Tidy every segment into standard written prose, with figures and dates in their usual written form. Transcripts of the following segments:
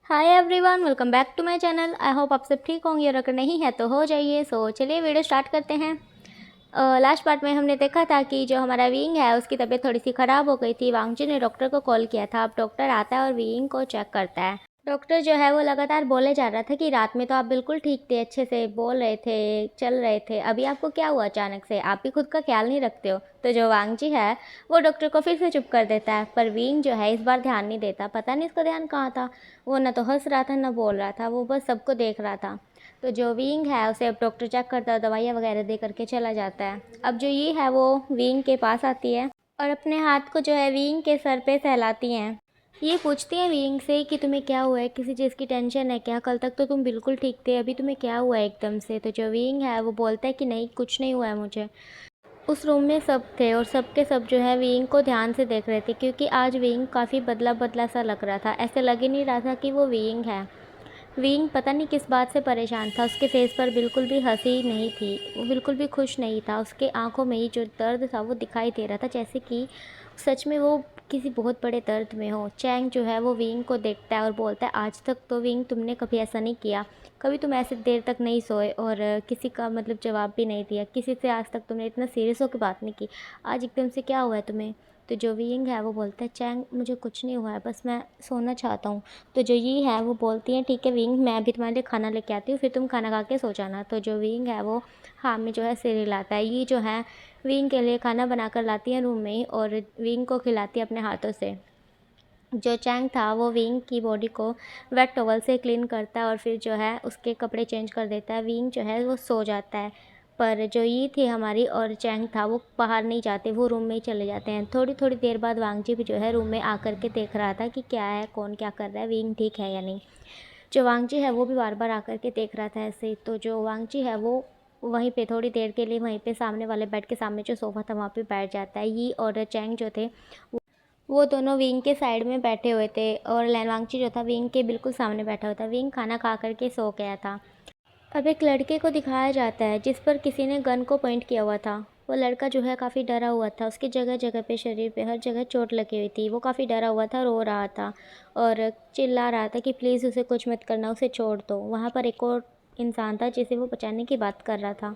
Hi everyone, welcome back to my channel. I hope आप सब ठीक होंगे और अगर नहीं है तो हो जाइए। चलिए वीडियो स्टार्ट करते हैं। लास्ट पार्ट में हमने देखा था कि जो हमारा विंग है उसकी तबीयत थोड़ी सी ख़राब हो गई थी। वांगजी ने डॉक्टर को कॉल किया था। अब डॉक्टर आता है और विंग को चेक करता है। डॉक्टर जो है वो लगातार बोले जा रहा था कि रात में तो आप बिल्कुल ठीक थे, अच्छे से बोल रहे थे, चल रहे थे, अभी आपको क्या हुआ अचानक से, आप भी खुद का ख्याल नहीं रखते हो। तो जो वांगजी है वो डॉक्टर को फिर से चुप कर देता है, पर विंग जो है इस बार ध्यान नहीं देता। पता नहीं इसका ध्यान कहाँ था। वो ना तो हंस रहा था ना बोल रहा था, वो बस सबको देख रहा था। तो जो विंग है उसे अब डॉक्टर चेक करता है, दवाइयाँ वगैरह दे करके चला जाता है। अब जो ये है वो विंग के पास आती है और अपने हाथ को जो है विंग के सर पे सहलाती हैं। ये पूछती हैं विंग से कि तुम्हें क्या हुआ है, किसी चीज़ की टेंशन है क्या, कल तक तो तुम बिल्कुल ठीक थे, अभी तुम्हें क्या हुआ है एकदम से। तो जो विंग है वो बोलता है कि नहीं, कुछ नहीं हुआ है मुझे। उस रूम में सब थे और सब के सब जो है विंग को ध्यान से देख रहे थे, क्योंकि आज विंग काफ़ी बदला बदला सा लग रहा था। ऐसे लग ही नहीं रहा था कि वो विंग है। विंग पता नहीं किस बात से परेशान था। उसके फेस पर बिल्कुल भी हंसी नहीं थी, वो बिल्कुल भी खुश नहीं था। उसके आंखों में ही जो दर्द था वो दिखाई दे रहा था, जैसे कि सच में वो किसी बहुत बड़े दर्द में हो। चैंग जो है वो विंग को देखता है और बोलता है, आज तक तो विंग तुमने कभी ऐसा नहीं किया, कभी तुम ऐसे देर तक नहीं सोए और किसी का मतलब जवाब भी नहीं दिया, किसी से आज तक तुमने इतना सीरियस होकर बात नहीं की, आज एकदम से क्या हुआ है तुम्हें। तो जो विंग है वो बोलता है, चैंग मुझे कुछ नहीं हुआ है, बस मैं सोना चाहता हूँ। तो जो ये है वो बोलती हैं, ठीक है विंग, मैं अभी तुम्हारे लिए खाना लेके आती हूँ, फिर तुम खाना खा के सो जाना। तो जो विंग है वो हाँ में जो है सिर हिलाता है। ये जो है विंग के लिए खाना बनाकर लाती है रूम में ही और विंग को खिलाती है अपने हाथों से। जो चैंग था वो विंग की बॉडी को वेट टॉवल से क्लीन करता है और फिर जो है उसके कपड़े चेंज कर देता है। विंग जो है वो सो जाता है। पर जो ये थी हमारी और चैंग था वो बाहर नहीं जाते, वो रूम में ही चले जाते हैं। थोड़ी थोड़ी देर बाद वांगजी भी जो है रूम में आकर के देख रहा था कि क्या है, कौन क्या कर रहा है, विंग ठीक है या नहीं। जो वांगजी है वो भी बार बार आकर के देख रहा था ऐसे ही। तो जो वांगजी है वो वहीं पे थोड़ी देर के लिए वहीं पे सामने वाले बेड के सामने जो सोफ़ा था वहाँ पे बैठ जाता है। ये और चैंग जो थे वो दोनों विंग के साइड में बैठे हुए थे और लैनवांगची जो था विंग के बिल्कुल सामने बैठा हुआ था। विंग खाना खा करके सो गया था। अब एक लड़के को दिखाया जाता है जिस पर किसी ने गन को पॉइंट किया हुआ था। वो लड़का जो है काफ़ी डरा हुआ था, उसकी जगह जगह पे शरीर पे हर जगह चोट लगी हुई थी। वो काफ़ी डरा हुआ था, रो रहा था और चिल्ला रहा था कि प्लीज़ उसे कुछ मत करना, उसे छोड़ दो। वहाँ पर एक और इंसान था जिसे वो बचाने की बात कर रहा था।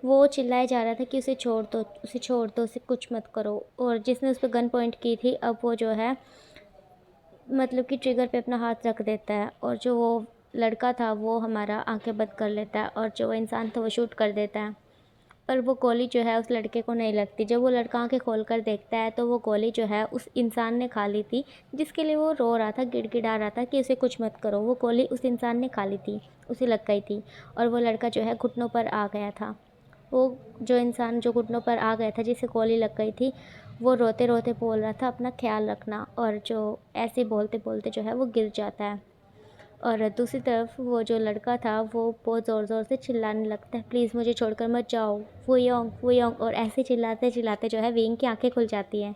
वो चिल्लाया जा रहा था कि उसे छोड़ दो, उसे छोड़ दो, उसे कुछ मत करो। और जिसने उस पर गन पॉइंट की थी अब वो जो है मतलब कि ट्रिगर पे अपना हाथ रख देता है और जो वो लड़का था वो हमारा आंखें बंद कर लेता है और जो वो इंसान था वो शूट कर देता है। पर वो गोली जो है उस लड़के को नहीं लगती। जब वो लड़का आंखें खोल कर देखता है तो वो गोली जो है उस इंसान ने खा ली थी, जिसके लिए वो रो रहा था, गिड़गिड़ा रहा था कि उसे कुछ मत करो। वो गोली उस इंसान ने खा ली थी, उसे लग गई थी और वो लड़का जो है घुटनों पर आ गया था। वो जो इंसान जो घुटनों पर आ गया था, जिसे गोली लग गई थी, वो रोते रोते बोल रहा था अपना ख्याल रखना, और जो ऐसे बोलते बोलते जो है वो गिर जाता है। और दूसरी तरफ वो जो लड़का था वो बहुत ज़ोर ज़ोर से चिल्लाने लगता है, प्लीज़ मुझे छोड़कर मत जाओ, वो योंग, और ऐसे चिल्लाते चिल्लाते जो है विंग की आंखें खुल जाती हैं।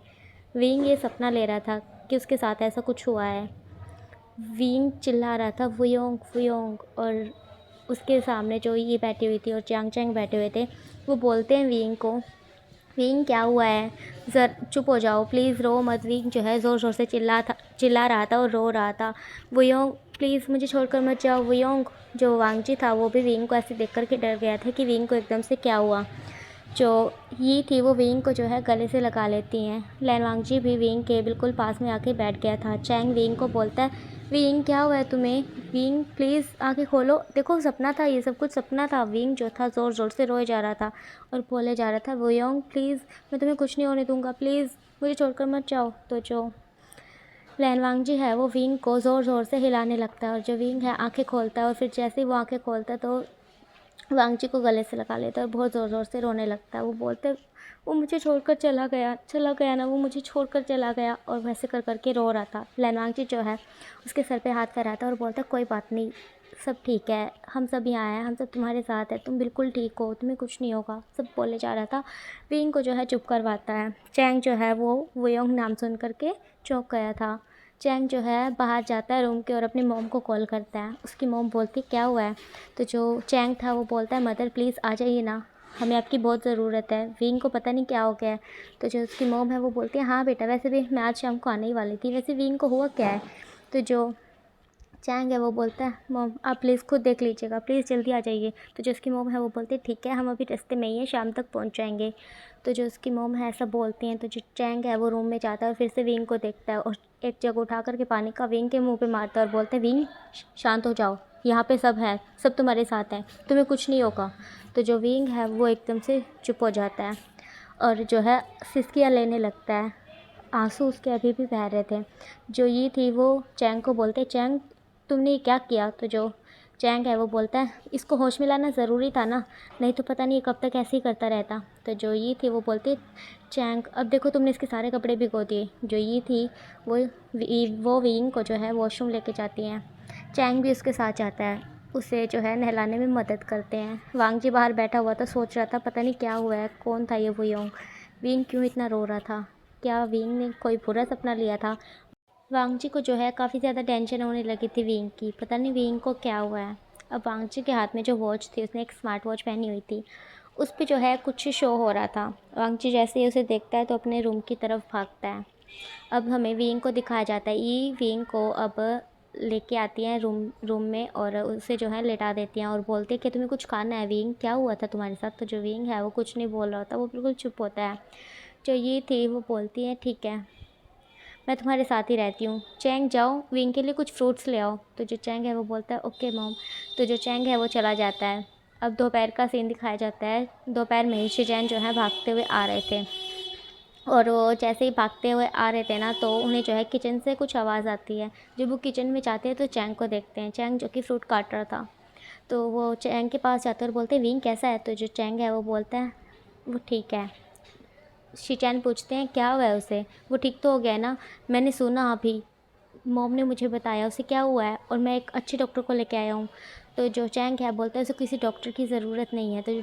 विंग ये सपना ले रहा था कि उसके साथ ऐसा कुछ हुआ है। विंग चिल्ला रहा था वुयोंग, और उसके सामने जो ये बैठी हुई थी और चांग चैंग बैठे हुए थे, वो बोलते हैं विंग को, विंग क्या हुआ है, चुप हो जाओ प्लीज़, रो मत। विंग जो है ज़ोर ज़ोर से चिल्ला रहा था और रो रहा था, वुयोंग प्लीज़ मुझे छोड़कर मत जाओ वुयोंग। जो वांगजी था वो भी विंग को ऐसे देख कर के डर गया था कि विंग को एकदम से क्या हुआ। जो ही थी वो विंग को जो है गले से लगा लेती हैं। लैनवांगजी भी विंग के बिल्कुल पास में आके बैठ गया था। चैंग विंग को बोलता है, विंग क्या हुआ है तुम्हें, विंग प्लीज़ आंखें खोलो, देखो सपना था, ये सब कुछ सपना था। विंग जो था ज़ोर ज़ोर से रोए जा रहा था और बोले जा रहा था, वुयोंग प्लीज़ मैं तुम्हें कुछ नहीं होने दूंगा, प्लीज़ मुझे छोड़कर मत जाओ। तो जो लैनवांगजी है वो विंग को ज़ोर ज़ोर से हिलाने लगता है और जो विंग है आंखें खोलता है और फिर जैसे ही वो आंखें खोलता है तो वांगची को गले से लगा लेता है और बहुत ज़ोर ज़ोर से रोने लगता है। वो बोलते, वो मुझे छोड़कर चला गया ना, वो मुझे छोड़कर चला गया, और वैसे कर करके रो रहा था। लैनवांगची जो है उसके सर पे हाथ फेराता है और बोलता है, कोई बात नहीं, सब ठीक है, हम सब यहाँ हैं, हम सब तुम्हारे साथ हैं, तुम बिल्कुल ठीक हो, तुम्हें कुछ नहीं होगा, सब बोले जा रहा था। विंग को जो है चुप करवाता है। चैंग जो है वो वुयोंग नाम सुन करके चौंक गया था। चैंग जो है बाहर जाता है रूम के और अपनी मॉम को कॉल करता है। उसकी मॉम बोलती, क्या हुआ है। तो जो चैंग था वो बोलता है, मदर प्लीज़ आ जाइए ना, हमें आपकी बहुत ज़रूरत है, विंग को पता नहीं क्या हो गया है। तो जो उसकी मॉम है वो बोलती है, हाँ बेटा, वैसे भी मैं आज शाम को आने ही वाली थी, वैसे विंग को हुआ क्या है। तो जो चैंग है वो बोलता है मॉम आप प्लीज़ खुद देख लीजिएगा, प्लीज़ जल्दी आ जाइए। तो जो उसकी मॉम है वो बोलती है ठीक है, हम अभी रास्ते में ही हैं, शाम तक पहुंच जाएंगे। तो जो उसकी मॉम है ऐसा बोलती हैं, तो जो चैंग है वो रूम में जाता है और फिर से विंग को देखता है और एक जग उठा करके पानी का विंग के मुंह पे मारता है और बोलता है विंग शांत हो जाओ, यहाँ पे सब है, सब तुम्हारे साथ हैं, तुम्हें कुछ नहीं होगा। तो जो विंग है वो एकदम से चुप हो जाता है और जो है सिसकियाँ लेने लगता है, आंसू उसके अभी भी बह रहे थे। जो ये थी वो चैंग को बोलते चैंग तुमने ये क्या किया। तो जो चैंग है वो बोलता है इसको होश में लाना ज़रूरी था ना, नहीं तो पता नहीं कब तक ऐसे ही करता रहता। तो जो ये थी वो बोलती चैंग अब देखो तुमने इसके सारे कपड़े भिगो दिए। जो ये थी वो विंग को जो है वॉशरूम लेके जाती हैं। चैंग भी उसके साथ जाता है, उसे जो है नहलाने में मदद करते हैं। वांग जी बाहर बैठा हुआ था, सोच रहा था पता नहीं क्या हुआ है, कौन था ये वो योंग, विंग क्यों इतना रो रहा था, क्या विंग ने कोई बुरा सपना लिया था। वांग जी को जो है काफ़ी ज़्यादा टेंशन होने लगी थी विंग की, पता नहीं विंग को क्या हुआ है। अब वांग जी के हाथ में जो वॉच थी, उसने एक स्मार्ट वॉच पहनी हुई थी, उस पर जो है कुछ शो हो रहा था। वांग जी जैसे ही उसे देखता है तो अपने रूम की तरफ भागता है। अब हमें विंग को दिखाया जाता है, ये विंग को अब लेके आती हैं रूम में और उसे जो है लेटा देती हैं और बोलते हैं कि तुम्हें कुछ खाना है विंग, क्या हुआ था तुम्हारे साथ। तो जो विंग है वो कुछ नहीं बोल रहा होता, वो बिल्कुल चुप होता है। जो ये थी वो बोलती है ठीक है मैं तुम्हारे साथ ही रहती हूँ, चैंग जाओ विंग के लिए कुछ फ्रूट्स ले आओ। तो जो चैंग है वो बोलता है ओके मॉम। तो जो चैंग है वो चला जाता है। अब दोपहर का सीन दिखाया जाता है, दोपहर में ही शिचैन जो है भागते हुए आ रहे थे और वो जैसे ही भागते हुए आ रहे थे ना, तो उन्हें जो है किचन से कुछ आवाज़ आती है। जब वो किचन में जाते हैं तो चैंग को देखते हैं, चैंग जो कि फ्रूट काट रहा था। तो वो चैंग के पास जाते हैं और बोलते हैं विंग कैसा है। तो जो चैंग है वो बोलता है वो ठीक है। शिचैन पूछते हैं क्या हुआ है उसे, वो ठीक तो हो गया है ना, मैंने सुना अभी मॉम ने मुझे बताया उसे क्या हुआ है और मैं एक अच्छे डॉक्टर को लेके आया हूँ। तो जो चैंग है बोलता है उसे किसी डॉक्टर की ज़रूरत नहीं है। तो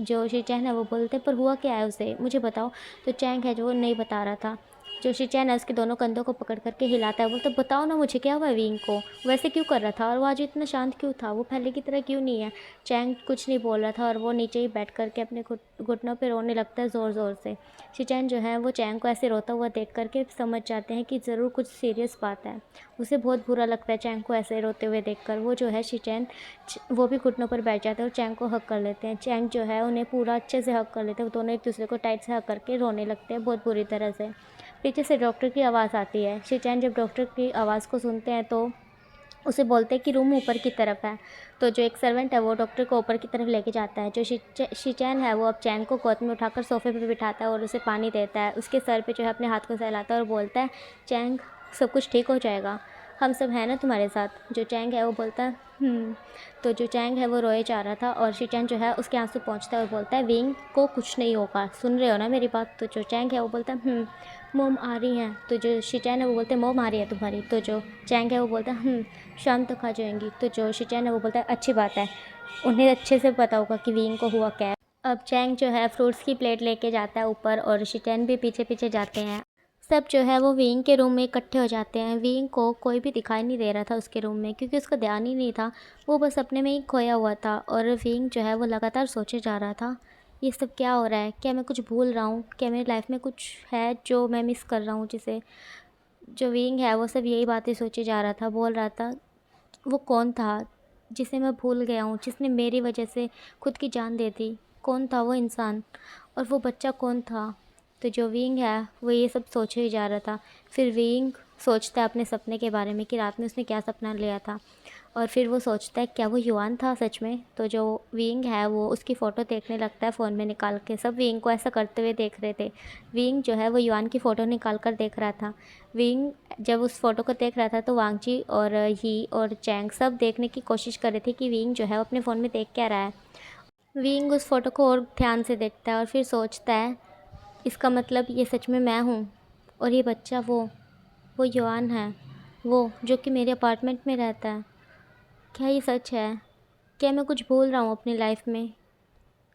जो शिचैन है वो बोलते हैं पर हुआ क्या है उसे, मुझे बताओ। तो चैंग है जो वो नहीं बता रहा था। जो शिचैन है उसके दोनों कंधों को पकड़ करके हिलाता है, बोलता बताओ ना मुझे क्या हुआ विंग को, वैसे क्यों कर रहा था और वो आज इतना शांत क्यों था, वो पहले की तरह क्यों नहीं है। चैंग कुछ नहीं बोल रहा था और वो नीचे ही बैठ करके अपने घुटनों पर रोने लगता है ज़ोर ज़ोर से। शिचैन जो है वो चैंग को ऐसे रोता हुआ देख करके समझ जाते हैं कि ज़रूर कुछ सीरियस बात है। उसे बहुत बुरा लगता है चैंग को ऐसे रोते हुए देखकर। वो जो है शिचैन वो भी घुटनों पर बैठ जाते हैं और चैंग को हक कर लेते हैं। चैंग जो है उन्हें पूरा अच्छे से हक कर लेते हैं, वो दोनों एक दूसरे को टाइट से हक करके रोने लगते हैं बहुत बुरी तरह से। पीछे से डॉक्टर की आवाज़ आती है। शिचैन जब डॉक्टर की आवाज़ को सुनते हैं तो उसे बोलते हैं कि रूम ऊपर की तरफ है। तो जो एक सर्वेंट है वो डॉक्टर को ऊपर की तरफ लेके जाता है। जो शिचैन है वो अब चैंग को गोद में उठाकर सोफे पे बिठाता है और उसे पानी देता है, उसके सर पे जो है अपने हाथ को सहलाता है और बोलता है चैंग सब कुछ ठीक हो जाएगा, हम सब हैं ना तुम्हारे साथ। जो चैंग है वो बोलता है तो जो चैंग है वो रोए जा रहा था और शिचैन जो है उसके आंसू पहुँचता है और बोलता है विंग को कुछ नहीं होगा, सुन रहे हो ना मेरी बात। तो जो चैंग है वो बोलता है मोम आ रही हैं। तो जो शिचैन है वो बोलते हैं मोम आ रही है तुम्हारी। तो जो चैंग है वो बोलता है शाम तक आ जाएंगी। तो जो शिचैन है वो बोलता है अच्छी बात है, उन्हें अच्छे से पता होगा कि विंग को हुआ क्या है। अब चैंग जो है फ्रूट्स की प्लेट लेके जाता है ऊपर और शिचैन भी पीछे पीछे जाते हैं। सब जो है वो विंग के रूम में इकट्ठे हो जाते हैं। विंग को कोई भी दिखाई नहीं दे रहा था उसके रूम में, क्योंकि उसका ध्यान ही नहीं था, वो बस अपने में ही खोया हुआ था। और विंग जो है वो लगातार सोचे जा रहा था ये सब क्या हो रहा है, क्या मैं कुछ भूल रहा हूँ, क्या मेरी लाइफ में कुछ है जो मैं मिस कर रहा हूँ जिसे। जो विंग है वो सब यही बातें सोचे जा रहा था, बोल रहा था वो कौन था जिसे मैं भूल गया हूँ, जिसने मेरी वजह से खुद की जान दे दी, कौन था वो इंसान और वो बच्चा कौन था। तो जो विंग है वो ये सब सोचे ही जा रहा था। फिर विंग सोचता है अपने सपने के बारे में कि रात में उसने क्या सपना लिया था, और फिर वो सोचता है क्या वो युआन था सच में। तो जो विंग है वो उसकी फ़ोटो देखने लगता है फ़ोन में निकाल के। सब विंग को ऐसा करते हुए देख रहे थे। विंग जो है वो युआन की फ़ोटो निकाल कर देख रहा था। विंग जब उस फ़ोटो को देख रहा था तो वांगजी और ही और चैंग सब देखने की कोशिश कर रहे थे कि विंग जो है वो अपने फ़ोन में देख क्या रहा है। विंग उस फ़ोटो को और ध्यान से देखता है और फिर सोचता है इसका मतलब ये सच में मैं हूँ और ये बच्चा वो युआन है, वो जो कि मेरे अपार्टमेंट में रहता है। क्या ये सच है? क्या मैं कुछ भूल रहा हूँ अपनी लाइफ में?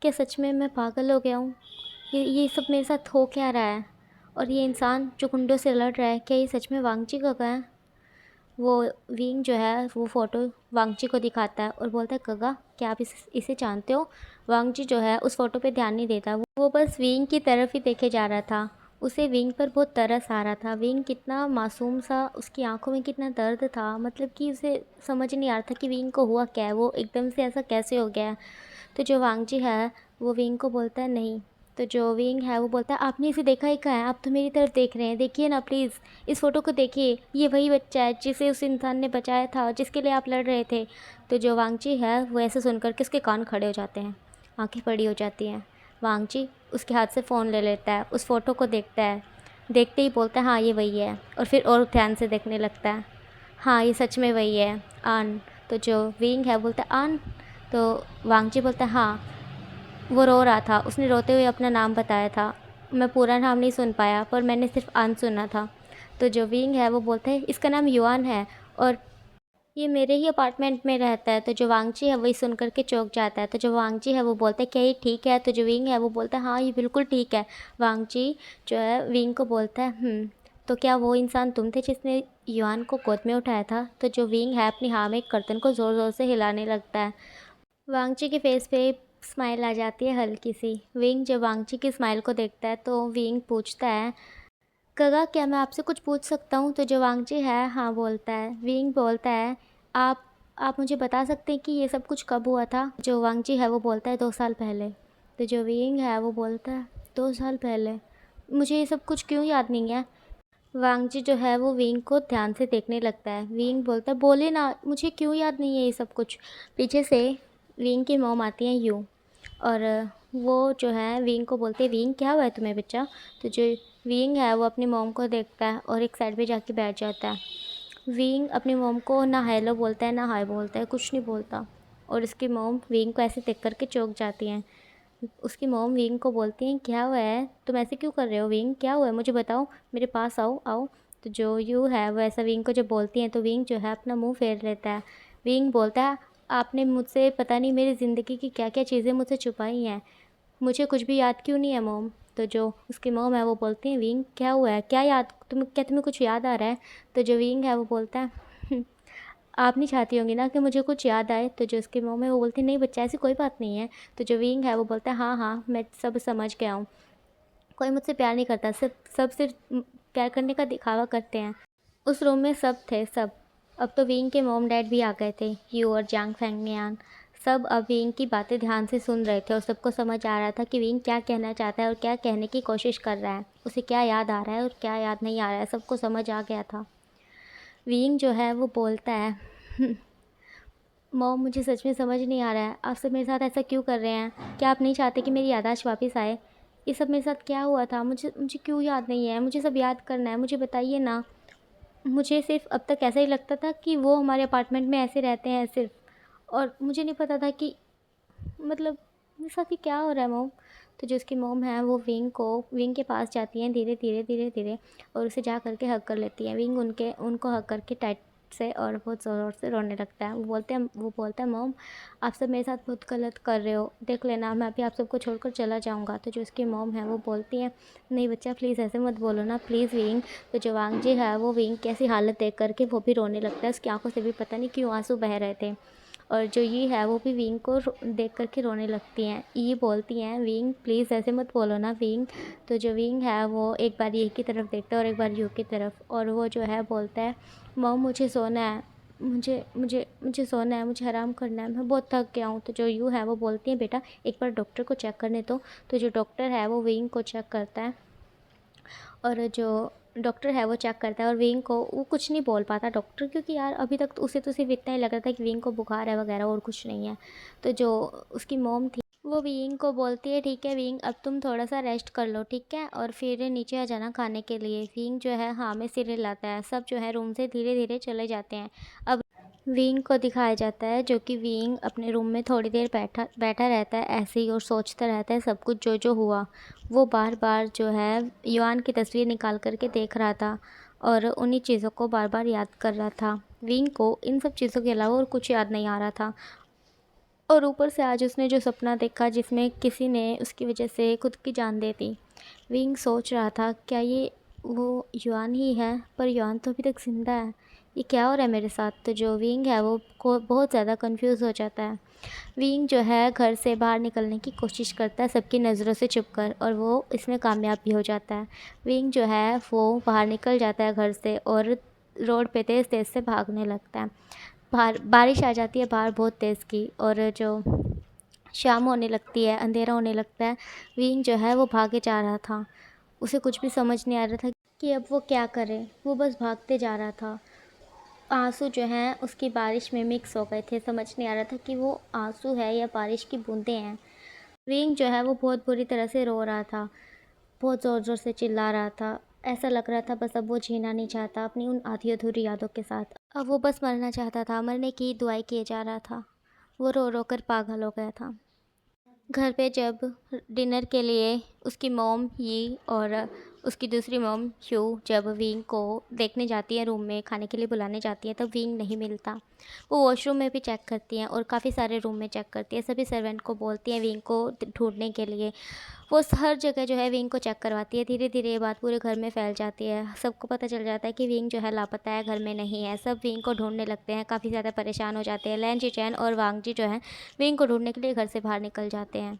क्या सच में मैं पागल हो गया हूँ? ये सब मेरे साथ हो क्या रहा है? और ये इंसान जो गुंडों से लड़ रहा है, क्या ये सच में वांगची गगा है? वो विंग जो है वो फ़ोटो वांगची को दिखाता है और बोलता है गगा क्या आप इसे जानते हो। वांगची जो है उस फ़ोटो पे ध्यान नहीं देता, वो बस विंग की तरफ ही देखे जा रहा था। उसे विंग पर बहुत तरस आ रहा था। विंग कितना मासूम सा, उसकी आंखों में कितना दर्द था, मतलब कि उसे समझ नहीं आ रहा था कि विंग को हुआ क्या है, वो एकदम से ऐसा कैसे हो गया है। तो जो वांगजी है वो विंग को बोलता है नहीं। तो जो विंग है वो बोलता है आपने इसे देखा ही कहाँ है, आप तो मेरी तरफ देख रहे हैं, देखिए ना प्लीज़, इस फ़ोटो को देखिए, ये वही बच्चा है जिसे उस इंसान ने बचाया था, जिसके लिए आप लड़ रहे थे। तो जो वांगजी है वो ऐसे सुन कर के उसके कान खड़े हो जाते हैं, आंखें बड़ी हो जाती हैं। वांगजी उसके हाथ से फ़ोन ले लेता है, उस फ़ोटो को देखता है, देखते ही बोलता है हाँ ये वही है, और फिर और ध्यान से देखने लगता है। हाँ ये सच में वही है, आन। तो जो विंग है बोलता है आन। तो वांगजी बोलता है हाँ। वो रो रहा था, उसने रोते हुए अपना नाम बताया था। मैं पूरा नाम नहीं सुन पाया, पर मैंने सिर्फ आन सुना था। तो जो विंग है वो बोलता है इसका नाम युआन है और ये मेरे ही अपार्टमेंट में रहता है। तो जो वांगची है वही सुन कर के चौंक जाता है। तो जो वांगची है वो बोलता है क्या ये ठीक है? तो जो विंग है वो बोलता है हाँ ये बिल्कुल ठीक है। वांगची जो है विंग को बोलता है तो क्या वो इंसान तुम थे जिसने युआन को गोद में उठाया था? तो जो विंग है अपनी हाँ में एक कर्तन को ज़ोर ज़ोर से हिलाने लगता है। वांगची के फेस पे स्माइल आ जाती है हल्की सी। विंग जब वांगची की स्माइल को देखता है तो विंग पूछता है गगा क्या मैं आपसे कुछ पूछ सकता हूँ? तो जो वांगची है हाँ बोलता है। विंग बोलता है आप आप मुझे बता सकते हैं कि ये सब कुछ कब हुआ था? जो वांगची है वो बोलता है 2 साल पहले। तो जो विंग है वो बोलता है 2 साल पहले, मुझे ये सब कुछ क्यों याद नहीं है? वांगजी जो है वो विंग को ध्यान से देखने लगता है। विंग बोलता है बोले ना मुझे क्यों याद नहीं है ये सब कुछ। पीछे से विंग की मॉम आती हैं यू, और वो जो है विंग को बोलते हैं विंग क्या हुआ है तुम्हें बच्चा? तो जो विंग है वो अपनी मॉम को देखता है और एक साइड पे जाके बैठ जाता है। विंग अपनी मॉम को ना हेलो बोलता है ना हाय बोलता है, कुछ नहीं बोलता, और उसकी मॉम विंग को ऐसे देख करके चौंक जाती हैं। उसकी मॉम विंग को बोलती हैं क्या हुआ है, तुम ऐसे क्यों कर रहे हो विंग, क्या हुआ है मुझे बताओ, मेरे पास आओ आओ। तो जो यू है वो ऐसा विंग को जब बोलती हैं तो विंग जो है अपना मुंह फेर लेता है। विंग बोलता है आपने मुझसे पता नहीं मेरी ज़िंदगी की क्या क्या चीज़ें मुझसे छुपाई हैं, मुझे कुछ भी याद क्यों नहीं है मॉम? तो जो उसकी मॉम है वो बोलती हैं विंग क्या हुआ है, क्या याद तुम्हें कुछ याद आ रहा है? तो जो विंग है वो बोलता है आप नहीं चाहती होंगी ना कि मुझे कुछ याद आए? तो जो उसकी मॉम है वो बोलती नहीं बच्चा ऐसी कोई बात नहीं है। तो जो विंग है वो बोलता है हाँ हाँ मैं सब समझ गया हूँ, कोई मुझसे प्यार नहीं करता, सिर्फ प्यार करने का दिखावा करते हैं। उस रूम में सब थे सब। अब तो विंग के मॉम डैड भी आ गए थे, यू और जांग फैंगनियान। सब अब विंग की बातें ध्यान से सुन रहे थे और सबको समझ आ रहा था कि विंग क्या कहना चाहता है और क्या कहने की कोशिश कर रहा है, उसे क्या याद आ रहा है और क्या याद नहीं आ रहा है, सबको समझ आ गया था। विंग जो है वो बोलता है मॉम मुझे सच में समझ नहीं आ रहा है, आप सब मेरे साथ ऐसा क्यों कर रहे हैं? क्या आप नहीं चाहते कि मेरी याददाश्त वापस आए? ये सब मेरे साथ क्या हुआ था, मुझे मुझे क्यों याद नहीं है? मुझे सब याद करना है, मुझे बताइए ना। मुझे सिर्फ़ अब तक ऐसा ही लगता था कि वो हमारे अपार्टमेंट में ऐसे रहते हैं सिर्फ़, और मुझे नहीं पता था कि मतलब मेरे साथ ये क्या हो रहा है मॉम? तो जो उसकी मॉम है वो विंग के पास जाती हैं धीरे धीरे धीरे धीरे, और उसे जा करके हग कर लेती हैं। विंग उनको हग करके टाइट से और बहुत ज़ोर से रोने लगता है। वो बोलता है मॉम आप सब मेरे साथ बहुत गलत कर रहे हो, देख लेना मैं अभी आप सबको छोड़कर चला जाऊँगा। तो जो उसकी मॉम है वो बोलती हैं नहीं बच्चा प्लीज़ ऐसे मत बोलो ना प्लीज़ विंग। तो जो वांगजी है वो विंग की ऐसी हालत देख करके वो भी रोने लगता है, उसकी आंखों से भी पता नहीं क्यों आंसू बह रहे थे। और जो ये है वो भी विंग को देख कर के रोने लगती हैं। ये बोलती हैं विंग प्लीज़ ऐसे मत बोलो ना विंग। तो जो विंग है वो एक बार ये की तरफ देखता है और एक बार यू की तरफ, और वो जो है बोलता है मॉम मुझे सोना है, मुझे मुझे मुझे सोना है, मुझे आराम करना है, मैं बहुत थक गया हूँ। तो जो यू है वो बोलती है बेटा एक बार डॉक्टर को चेक करने दो। तो जो डॉक्टर है वो विंग को चेक करता है, और जो डॉक्टर है वो चेक करता है, और विंग को वो कुछ नहीं बोल पाता डॉक्टर, क्योंकि यार अभी तक तो उसे तो सिर्फ इतना ही लग रहा था कि विंग को बुखार है वगैरह और कुछ नहीं है। तो जो उसकी मॉम थी वो विंग को बोलती है ठीक है विंग अब तुम थोड़ा सा रेस्ट कर लो ठीक है, और फिर नीचे आ जाना खाने के लिए। विंग जो है हाँ में सिर हिलाता है, सब जो है रूम से धीरे धीरे चले जाते हैं। अब विंग को दिखाया जाता है जो कि विंग अपने रूम में थोड़ी देर बैठा बैठा रहता है ऐसे ही, और सोचता रहता है सब कुछ जो जो हुआ। वो बार बार जो है युआन की तस्वीर निकाल करके देख रहा था और उन्हीं चीज़ों को बार बार याद कर रहा था। विंग को इन सब चीज़ों के अलावा और कुछ याद नहीं आ रहा था, और ऊपर से आज उसने जो सपना देखा जिसमें किसी ने उसकी वजह से खुद की जान दे दी। विंग सोच रहा था क्या ये वो युआन ही है, पर युआन तो अभी तक ज़िंदा है, ये क्या हो रहा है मेरे साथ। तो जो विंग है वो को बहुत ज़्यादा कंफ्यूज हो जाता है। विंग जो है घर से बाहर निकलने की कोशिश करता है सबकी नज़रों से छुपकर, और वो इसमें कामयाब भी हो जाता है। विंग जो है वो बाहर निकल जाता है घर से और रोड पे तेज़ तेज़ से भागने लगता है। बाहर बारिश आ जाती है बाहर बहुत तेज़ की, और जो शाम होने लगती है, अंधेरा होने लगता है। विंग जो है वो भागे जा रहा था। उसे कुछ भी समझ नहीं आ रहा था कि अब वो क्या करे। वो बस भागते जा रहा था। आंसू जो हैं उसकी बारिश में मिक्स हो गए थे। समझ नहीं आ रहा था कि वो आंसू है या बारिश की बूंदें हैं। विंग जो है वो बहुत बुरी तरह से रो रहा था, बहुत ज़ोर ज़ोर से चिल्ला रहा था। ऐसा लग रहा था बस अब वो जीना नहीं चाहता अपनी उन आधी अधूरी यादों के साथ। अब वो बस मरना चाहता था, मरने की दुआएं किए जा रहा था। वो रो रो कर पागल हो गया था। घर पे जब डिनर के लिए उसकी मॉम यी और उसकी दूसरी मॉम ह्यू जब विंग को देखने जाती है, रूम में खाने के लिए बुलाने जाती है, तब विंग नहीं मिलता। वो वॉशरूम में भी चेक करती हैं और काफ़ी सारे रूम में चेक करती है। सभी सर्वेंट को बोलती हैं विंग को ढूंढने के लिए। वो हर जगह जो है विंग को चेक करवाती है। धीरे धीरे ये बात पूरे घर में फैल जाती है। सबको पता चल जाता है कि विंग जो है लापता है, घर में नहीं है। सब विंग को ढूंढने लगते हैं, काफ़ी ज़्यादा परेशान हो जाते हैं। लैन जी चैन और वांग जी जो हैं विंग को ढूंढने के लिए घर से बाहर निकल जाते हैं।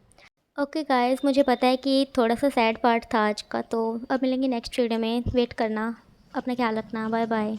ओके गाइस, मुझे पता है कि थोड़ा सा सैड पार्ट था आज का, तो अब मिलेंगे नेक्स्ट वीडियो में। वेट करना, अपना ख्याल रखना, बाय बाय।